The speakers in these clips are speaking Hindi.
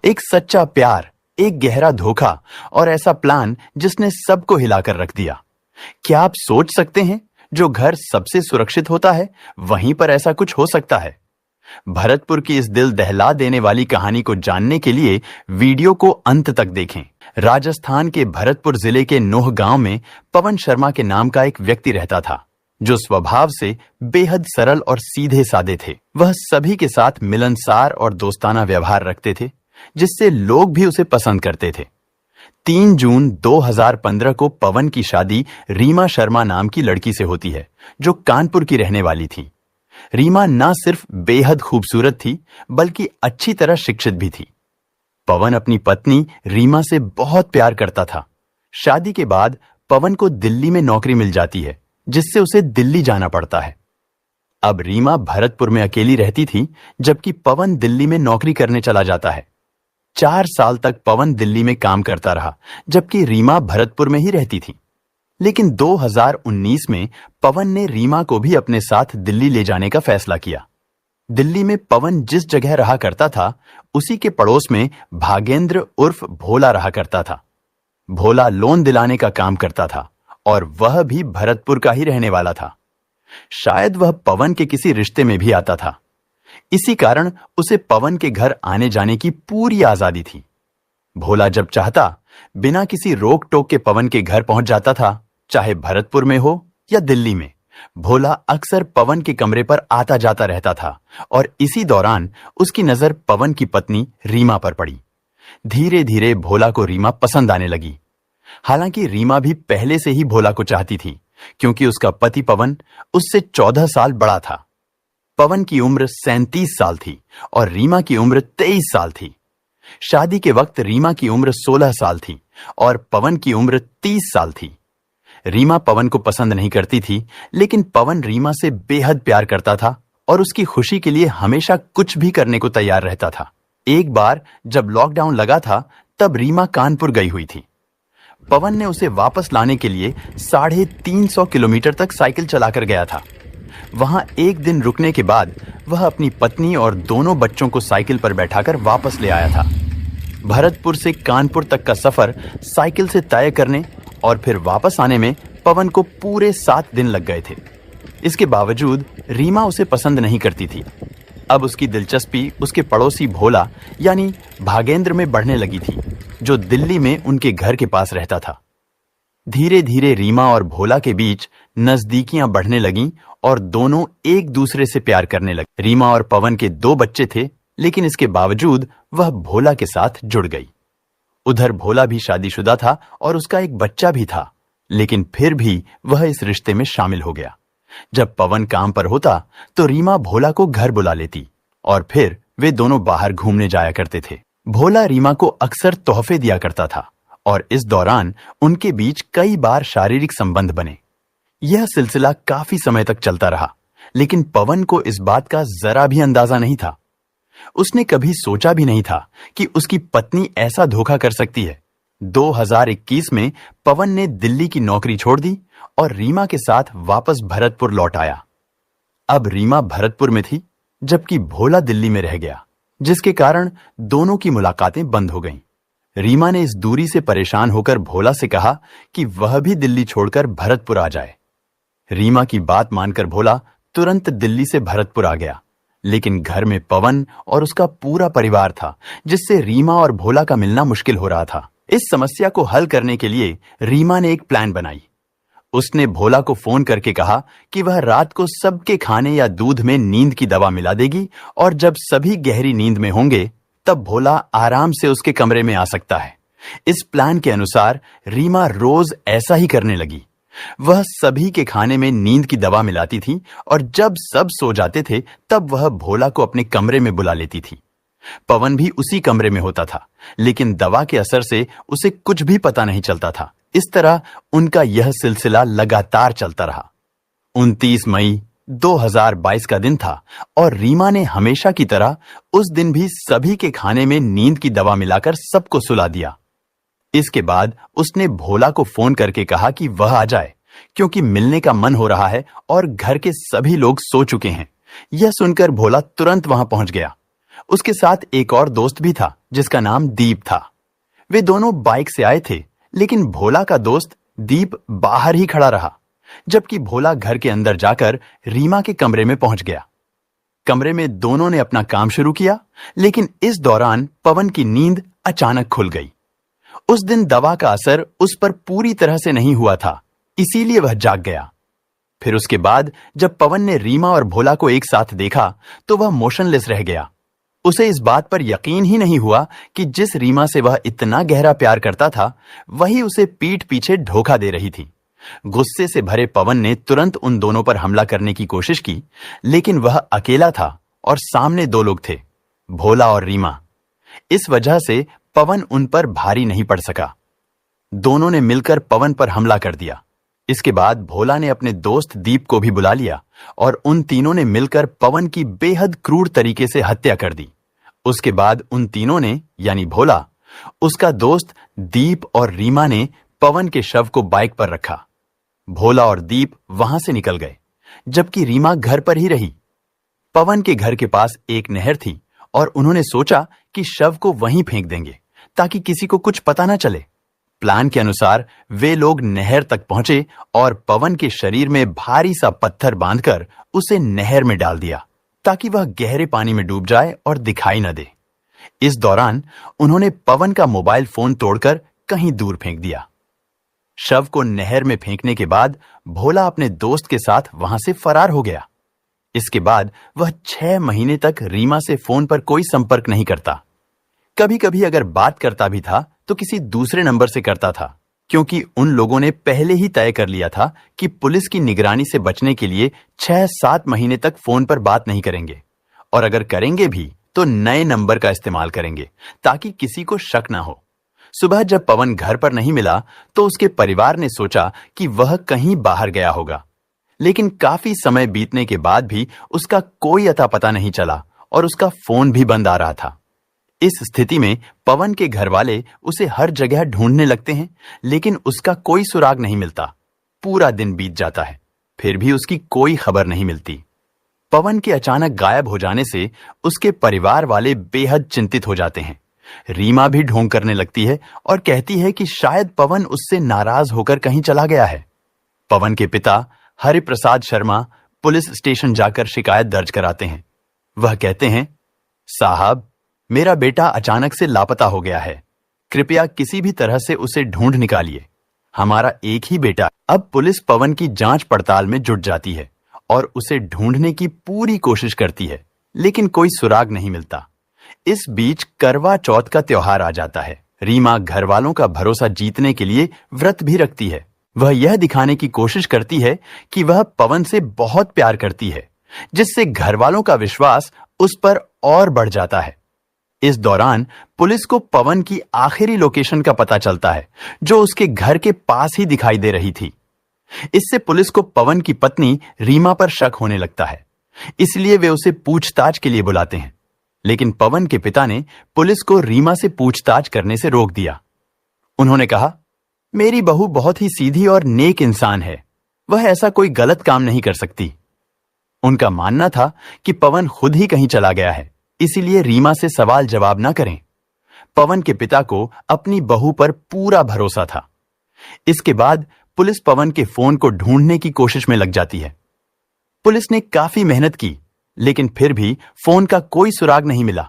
एक सच्चा प्यार, एक गहरा धोखा और ऐसा प्लान जिसने सबको हिलाकर रख दिया। क्या आप सोच सकते हैं, जो घर सबसे सुरक्षित होता है वहीं पर ऐसा कुछ हो सकता है? भरतपुर की इस दिल दहला देने वाली कहानी को जानने के लिए वीडियो को अंत तक देखें। राजस्थान के भरतपुर जिले के नोह गांव में पवन शर्मा के नाम का एक व्यक्ति रहता था, जो स्वभाव से बेहद सरल और सीधे साधे थे। वह सभी के साथ मिलनसार और दोस्ताना व्यवहार रखते थे, जिससे लोग भी उसे पसंद करते थे। 3 जून 2015 को पवन की शादी रीमा शर्मा नाम की लड़की से होती है, जो कानपुर की रहने वाली थी। रीमा न सिर्फ बेहद खूबसूरत थी, बल्कि अच्छी तरह शिक्षित भी थी। पवन अपनी पत्नी रीमा से बहुत प्यार करता था। शादी के बाद पवन को दिल्ली में नौकरी मिल जाती है, जिससे उसे दिल्ली जाना पड़ता है। अब रीमा भरतपुर में अकेली रहती थी, जबकि पवन दिल्ली में नौकरी करने चला जाता है। 4 साल तक पवन दिल्ली में काम करता रहा, जबकि रीमा भरतपुर में ही रहती थी। लेकिन 2019 में पवन ने रीमा को भी अपने साथ दिल्ली ले जाने का फैसला किया। दिल्ली में पवन जिस जगह रहा करता था, उसी के पड़ोस में भागेंद्र उर्फ भोला रहा करता था। भोला लोन दिलाने का काम करता था और वह भी भरतपुर का ही रहने वाला था। शायद वह पवन के किसी रिश्ते में भी आता था। इसी कारण उसे पवन के घर आने जाने की पूरी आजादी थी। भोला जब चाहता, बिना किसी रोक टोक के पवन के घर पहुंच जाता था, चाहे भरतपुर में हो या दिल्ली में। भोला अक्सर पवन के कमरे पर आता जाता रहता था और इसी दौरान उसकी नजर पवन की पत्नी रीमा पर पड़ी। धीरे धीरे भोला को रीमा पसंद आने लगी। हालांकि रीमा भी पहले से ही भोला को चाहती थी, क्योंकि उसका पति पवन उससे 14 साल बड़ा था। पवन की उम्र 37 साल थी और रीमा की उम्र 23 साल थी। शादी के वक्त रीमा की उम्र 16 साल थी और पवन की उम्र 30 साल थी। रीमा पवन को पसंद नहीं करती थी, लेकिन पवन रीमा से बेहद प्यार करता था और उसकी खुशी के लिए हमेशा कुछ भी करने को तैयार रहता था। एक बार जब लॉकडाउन लगा था, तब रीमा कानपुर गई हुई थी। पवन ने उसे वापस लाने के लिए 350 किलोमीटर तक साइकिल चलाकर गया था। वहां एक दिन रुकने के बाद वह अपनी पत्नी और दोनों बच्चों को साइकिल पर बैठाकर वापस ले आया था। भरतपुर से कानपुर तक का सफर साइकिल से तय करने और फिर वापस आने में पवन को पूरे 7 दिन लग गए थे। इसके बावजूद रीमा उसे पसंद नहीं करती थी। अब उसकी दिलचस्पी उसके पड़ोसी भोला यानी भागेंद्र में बढ़ने लगी थी, जो दिल्ली में उनके घर के पास रहता था। धीरे धीरे रीमा और भोला के बीच नजदीकियां बढ़ने लगीं और दोनों एक दूसरे से प्यार करने लगे। रीमा और पवन के 2 बच्चे थे, लेकिन इसके बावजूद वह भोला के साथ जुड़ गई। उधर भोला भी शादीशुदा था और उसका एक बच्चा भी था, लेकिन फिर भी वह इस रिश्ते में शामिल हो गया। जब पवन काम पर होता तो रीमा भोला को घर बुला लेती और फिर वे दोनों बाहर घूमने जाया करते थे। भोला रीमा को अक्सर तोहफे दिया करता था और इस दौरान उनके बीच कई बार शारीरिक संबंध बने। यह सिलसिला काफी समय तक चलता रहा, लेकिन पवन को इस बात का जरा भी अंदाजा नहीं था। उसने कभी सोचा भी नहीं था कि उसकी पत्नी ऐसा धोखा कर सकती है। 2021 में पवन ने दिल्ली की नौकरी छोड़ दी और रीमा के साथ वापस भरतपुर लौट आया। अब रीमा भरतपुर में थी, जबकि भोला दिल्ली में रह गया, जिसके कारण दोनों की मुलाकातें बंद हो गईं। रीमा ने इस दूरी से परेशान होकर भोला से कहा कि वह भी दिल्ली छोड़कर भरतपुर आ जाए। रीमा की बात मानकर भोला तुरंत दिल्ली से भरतपुर आ गया, लेकिन घर में पवन और उसका पूरा परिवार था, जिससे रीमा और भोला का मिलना मुश्किल हो रहा था। इस समस्या को हल करने के लिए रीमा ने एक प्लान बनाई। उसने भोला को फोन करके कहा कि वह रात को सबके खाने या दूध में नींद की दवा मिला देगी और जब सभी गहरी नींद में होंगे, तब भोला आराम से उसके कमरे में आ सकता है। इस प्लान के अनुसार रीमा रोज ऐसा ही करने लगी। वह सभी के खाने में नींद की दवा मिलाती थी और जब सब सो जाते थे, तब वह भोला को अपने कमरे में बुला लेती थी। पवन भी उसी कमरे में होता था, लेकिन दवा के असर से उसे कुछ भी पता नहीं चलता था। इस तरह उनका यह सिलसिला लगातार चलता रहा। 29 मई 2022 का दिन था और रीमा ने हमेशा की तरह उस दिन भी सभी के खाने में नींद की दवा मिलाकर सबको सुला दिया। इसके बाद उसने भोला को फोन करके कहा कि वह आ जाए, क्योंकि मिलने का मन हो रहा है और घर के सभी लोग सो चुके हैं। यह सुनकर भोला तुरंत वहां पहुंच गया। उसके साथ एक और दोस्त भी था जिसका नाम दीप था। वे दोनों बाइक से आए थे, लेकिन भोला का दोस्त दीप बाहर ही खड़ा रहा, जबकि भोला घर के अंदर जाकर रीमा के कमरे में पहुंच गया। कमरे में दोनों ने अपना काम शुरू किया, लेकिन इस दौरान पवन की नींद अचानक खुल गई। उस दिन दवा का असर उस पर पूरी तरह से नहीं हुआ था, इसीलिए वह जाग गया। फिर उसके बाद जब पवन ने रीमा और भोला को एक साथ देखा तो वह मोशनलेस रह गया। उसे इस बात पर यकीन ही नहीं हुआ कि जिस रीमा से वह इतना गहरा प्यार करता था, वही उसे पीठ पीछे धोखा दे रही थी। गुस्से से भरे पवन ने तुरंत उन दोनों पर हमला करने की कोशिश की, लेकिन वह अकेला था और सामने दो लोग थे, भोला और रीमा। इस वजह से पवन उन पर भारी नहीं पड़ सका। दोनों ने मिलकर पवन पर हमला कर दिया। इसके बाद भोला ने अपने दोस्त दीप को भी बुला लिया और उन तीनों ने मिलकर पवन की बेहद क्रूर तरीके से हत्या कर दी। उसके बाद उन तीनों ने, यानी भोला, उसका दोस्त दीप और रीमा ने पवन के शव को बाइक पर रखा। भोला और दीप वहां से निकल गए, जबकि रीमा घर पर ही रही। पवन के घर के पास एक नहर थी और उन्होंने सोचा कि शव को वहीं फेंक देंगे ताकि किसी को कुछ पता न चले। प्लान के अनुसार वे लोग नहर तक पहुंचे और पवन के शरीर में भारी सा पत्थर बांधकर उसे नहर में डाल दिया ताकि वह गहरे पानी में डूब जाए और दिखाई न दे। इस दौरान उन्होंने पवन का मोबाइल फोन तोड़कर कहीं दूर फेंक दिया। शव को नहर में फेंकने के बाद भोला अपने दोस्त के साथ वहां से फरार हो गया। इसके बाद वह 6 महीने तक रीमा से फोन पर कोई संपर्क नहीं करता। कभी कभी अगर बात करता भी था तो किसी दूसरे नंबर से करता था, क्योंकि उन लोगों ने पहले ही तय कर लिया था कि पुलिस की निगरानी से बचने के लिए 6-7 महीने तक फोन पर बात नहीं करेंगे, और अगर करेंगे भी तो नए नंबर का इस्तेमाल करेंगे ताकि किसी को शक ना हो। सुबह जब पवन घर पर नहीं मिला तो उसके परिवार ने सोचा कि वह कहीं बाहर गया होगा, लेकिन काफी समय बीतने के बाद भी उसका कोई अता पता नहीं चला और उसका फोन भी बंद आ रहा था। इस स्थिति में पवन के घर वाले उसे हर जगह ढूंढने लगते हैं, लेकिन उसका कोई सुराग नहीं मिलता। पूरा दिन बीत जाता है, फिर भी उसकी कोई खबर नहीं मिलती। पवन के अचानक गायब हो जाने से उसके परिवार वाले बेहद चिंतित हो जाते हैं। रीमा भी ढोंग करने लगती है और कहती है कि शायद पवन उससे नाराज होकर कहीं चला गया है। पवन के पिता हरिप्रसाद शर्मा पुलिस स्टेशन जाकर शिकायत दर्ज कराते हैं। वह कहते हैं, साहब, मेरा बेटा अचानक से लापता हो गया है, कृपया किसी भी तरह से उसे ढूंढ निकालिए। हमारा एक ही बेटा। अब पुलिस पवन की जांच पड़ताल में जुट जाती है और उसे ढूंढने की पूरी कोशिश करती है, लेकिन कोई सुराग नहीं मिलता। इस बीच करवा चौथ का त्योहार आ जाता है। रीमा घर वालों का भरोसा जीतने के लिए व्रत भी रखती है। वह यह दिखाने की कोशिश करती है कि वह पवन से बहुत प्यार करती है, जिससे घर वालों का विश्वास उस पर और बढ़ जाता है। इस दौरान पुलिस को पवन की आखिरी लोकेशन का पता चलता है, जो उसके घर के पास ही दिखाई दे रही थी। इससे पुलिस को पवन की पत्नी रीमा पर शक होने लगता है, इसलिए वे उसे पूछताछ के लिए बुलाते हैं। लेकिन पवन के पिता ने पुलिस को रीमा से पूछताछ करने से रोक दिया। उन्होंने कहा, मेरी बहू बहुत ही सीधी और नेक इंसान है, वह ऐसा कोई गलत काम नहीं कर सकती। उनका मानना था कि पवन खुद ही कहीं चला गया है, इसीलिए रीमा से सवाल जवाब ना करें। पवन के पिता को अपनी बहू पर पूरा भरोसा था। इसके बाद पुलिस पवन के फोन को ढूंढने की कोशिश में लग जाती है। पुलिस ने काफी मेहनत की, लेकिन फिर भी फोन का कोई सुराग नहीं मिला।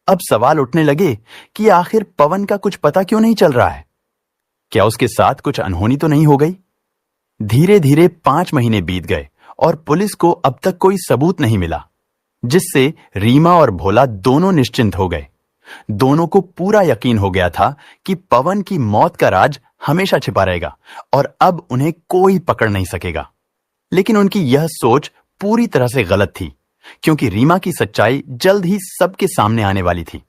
अब सवाल उठने लगे कि आखिर पवन का कुछ पता क्यों नहीं चल रहा है? क्या उसके साथ कुछ अनहोनी तो नहीं हो गई? धीरे धीरे 5 महीने बीत गए और पुलिस को अब तक कोई सबूत नहीं मिला, जिससे रीमा और भोला दोनों निश्चिंत हो गए। दोनों को पूरा यकीन हो गया था कि पवन की मौत का राज हमेशा छिपा रहेगा और अब उन्हें कोई पकड़ नहीं सकेगा। लेकिन उनकी यह सोच पूरी तरह से गलत थी, क्योंकि रीमा की सच्चाई जल्द ही सबके सामने आने वाली थी।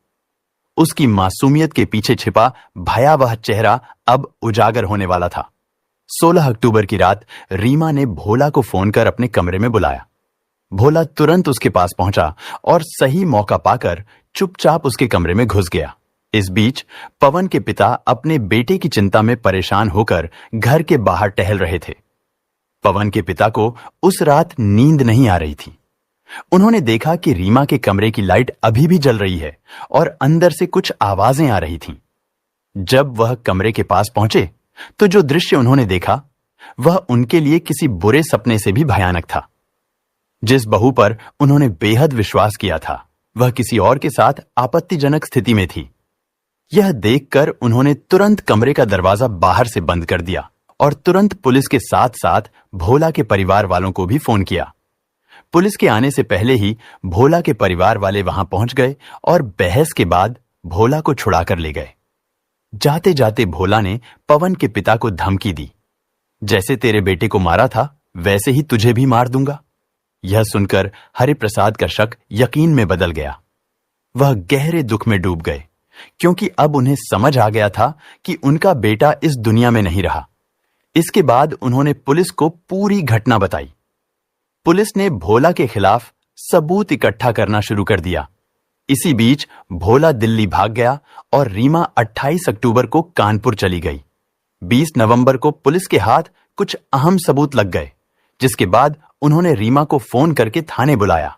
उसकी मासूमियत के पीछे छिपा भयावह चेहरा अब उजागर होने वाला था। 16 अक्टूबर की रात रीमा ने भोला को फोन कर अपने कमरे में बुलाया। भोला तुरंत उसके पास पहुंचा और सही मौका पाकर चुपचाप उसके कमरे में घुस गया। इस बीच पवन के पिता अपने बेटे की चिंता में परेशान होकर घर के बाहर टहल रहे थे। पवन के पिता को उस रात नींद नहीं आ रही थी। उन्होंने देखा कि रीमा के कमरे की लाइट अभी भी जल रही है और अंदर से कुछ आवाजें आ रही थीं। जब वह कमरे के पास पहुंचे तो जो दृश्य उन्होंने देखा वह उनके लिए किसी बुरे सपने से भी भयानक था। जिस बहू पर उन्होंने बेहद विश्वास किया था वह किसी और के साथ आपत्तिजनक स्थिति में थी। यह देखकर उन्होंने तुरंत कमरे का दरवाजा बाहर से बंद कर दिया और तुरंत पुलिस के साथ साथ भोला के परिवार वालों को भी फोन किया। पुलिस के आने से पहले ही भोला के परिवार वाले वहां पहुंच गए और बहस के बाद भोला को छुड़ा कर ले गए। जाते जाते भोला ने पवन के पिता को धमकी दी, जैसे तेरे बेटे को मारा था वैसे ही तुझे भी मार दूंगा। यह सुनकर हरिप्रसाद का शक यकीन में बदल गया। वह गहरे दुख में डूब गए क्योंकि अब उन्हें समझ आ गया था कि उनका बेटा इस दुनिया में नहीं रहा। इसके बाद उन्होंने पुलिस को पूरी घटना बताई। पुलिस ने भोला के खिलाफ सबूत इकट्ठा करना शुरू कर दिया। इसी बीच भोला दिल्ली भाग गया और रीमा 28 अक्टूबर को कानपुर चली गई। 20 नवंबर को पुलिस के हाथ कुछ अहम सबूत लग गए, जिसके बाद उन्होंने रीमा को फोन करके थाने बुलाया।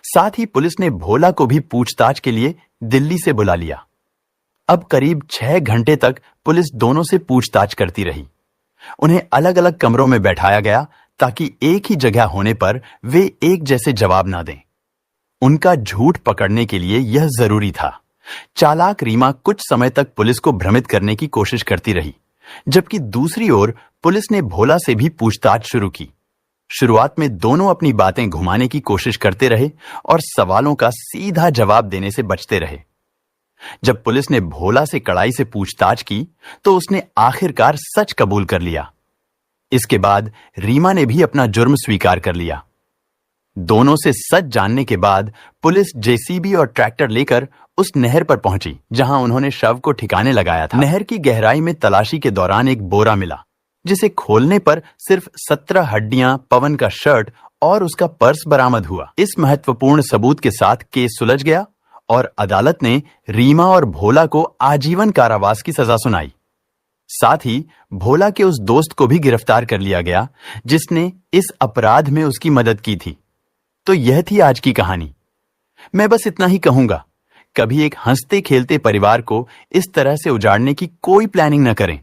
साथ ही पुलिस ने भोला को भी पूछताछ के लिए दिल्ली से बुला लिया। अब करीब 6 घंटे तक पुलिस दोनों से पूछताछ करती रही। उन्हें अलग अलग कमरों में बैठाया गया ताकि एक ही जगह होने पर वे एक जैसे जवाब ना दें। उनका झूठ पकड़ने के लिए यह जरूरी था। चालाक रीमा कुछ समय तक पुलिस को भ्रमित करने की कोशिश करती रही, जबकि दूसरी ओर पुलिस ने भोला से भी पूछताछ शुरू की। शुरुआत में दोनों अपनी बातें घुमाने की कोशिश करते रहे और सवालों का सीधा जवाब देने से बचते रहे। जब पुलिस ने भोला से कड़ाई से पूछताछ की तो उसने आखिरकार सच कबूल कर लिया। इसके बाद रीमा ने भी अपना जुर्म स्वीकार कर लिया। दोनों से सच जानने के बाद पुलिस जेसीबी और ट्रैक्टर लेकर उस नहर पर पहुंची जहां उन्होंने शव को ठिकाने लगाया था। नहर की गहराई में तलाशी के दौरान एक बोरा मिला, जिसे खोलने पर सिर्फ 17 हड्डियां, पवन का शर्ट और उसका पर्स बरामद हुआ। इस महत्वपूर्ण सबूत के साथ केस सुलझ गया और अदालत ने रीमा और भोला को आजीवन कारावास की सजा सुनाई। साथ ही भोला के उस दोस्त को भी गिरफ्तार कर लिया गया जिसने इस अपराध में उसकी मदद की थी। तो यह थी आज की कहानी। मैं बस इतना ही कहूंगा, कभी एक हंसते खेलते परिवार को इस तरह से उजाड़ने की कोई प्लानिंग न करें।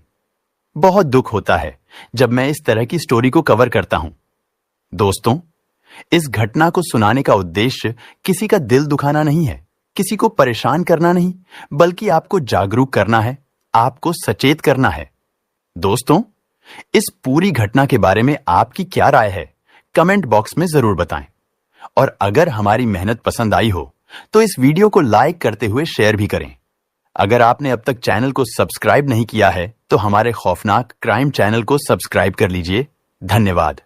बहुत दुख होता है जब मैं इस तरह की स्टोरी को कवर करता हूं। दोस्तों, इस घटना को सुनाने का उद्देश्य किसी का दिल दुखाना नहीं है, किसी को परेशान करना नहीं, बल्कि आपको जागरूक करना है, आपको सचेत करना है। दोस्तों, इस पूरी घटना के बारे में आपकी क्या राय है, कमेंट बॉक्स में जरूर बताएं। और अगर हमारी मेहनत पसंद आई हो तो इस वीडियो को लाइक करते हुए शेयर भी करें। अगर आपने अब तक चैनल को सब्सक्राइब नहीं किया है तो हमारे खौफनाक क्राइम चैनल को सब्सक्राइब कर लीजिए। धन्यवाद।